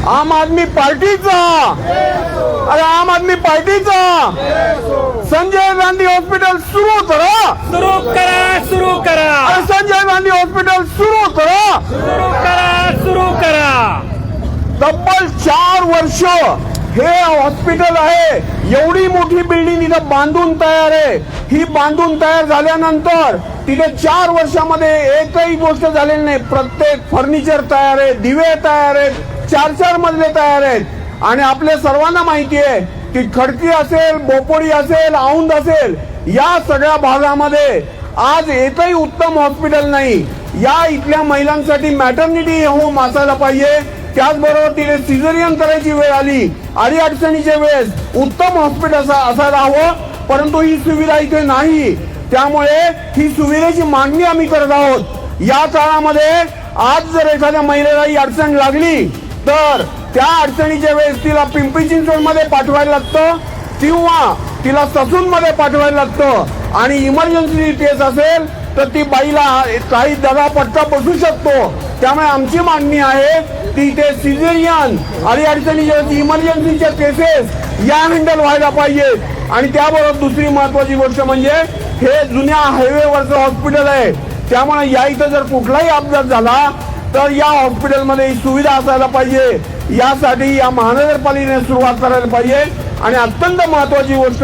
आम आदमी पार्टीचा, अरे आम आदमी पार्टीचा संजय गांधी हॉस्पिटल सुरू करा, सुरू करा, सुरू करा, अरे संजय गांधी हॉस्पिटल सुरू करा, सुरू करा, सुरू करा. तब्बल 4 वर्ष हे हॉस्पिटल आहे. एवढी मोठी बिल्डिंग इथं बांधून तयार आहे. ही बांधून तयार झाल्यानंतर तिथे 4 वर्षामध्ये एकही गोष्ट झालेली नाही. प्रत्येक फर्निचर तयार आहे, दिवे तयार आहेत, 4-4 मजले तयार आहेत. आणि आपल्या सर्वांना माहिती आहे की खडकी असेल, बोपोडी असेल, औंध असेल, या सगळ्या भागामध्ये आज एकही उत्तम हॉस्पिटल नाही. या इथल्या महिलांसाठी मॅटर्निटी होम असायला पाहिजे. त्याचबरोबर तिने सिझेरियन करायची वेळ आली, अडीअडचणीच्या वेळेस उत्तम हॉस्पिटल असायला हवं, परंतु ही सुविधा इथे नाही. त्यामुळे ही सुविधेची मागणी आम्ही करत आहोत. या काळामध्ये आज जर एखाद्या महिलेला ही अडचण लागली तर त्या अडचणीच्या वेळेस तिला पिंपरी चिंचवडमध्ये पाठवायला लागतं किंवा तिला ससूनमध्ये पाठवायला लागतं. आणि इमर्जन्सी केस असेल तर ती बाईला काही दगापट्टा बसू शकतो. त्यामुळे आमची मागणी आहे की इथे सिझेरियन आणि अडचणीच्या इमर्जन्सीच्या केसेस या हँडल व्हायला पाहिजेत. आणि त्याबरोबर दुसरी महत्वाची गोष्ट म्हणजे हे जुन्या हायवेवरचं हॉस्पिटल आहे. त्यामुळे या इथं जर कुठलाही अपघात झाला तर या हॉस्पिटलमध्ये ही सुविधा असायला पाहिजे. यासाठी या महानगरपालिकेने सुरुवात करायला पाहिजे. आणि अत्यंत महत्वाची गोष्ट,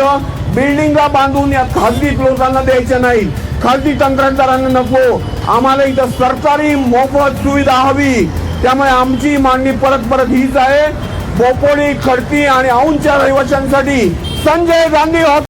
बिल्डिंगला बांधून या खासगी लोकांना द्यायच्या नाही, खासगी कंत्राटदारांना नको. आम्हाला इथं सरकारी मोफत सुविधा हवी. त्यामुळे आमची मागणी परत हीच आहे. बोपोडी, खडकी आणि औंधच्या रहिवाशांसाठी संजय गांधी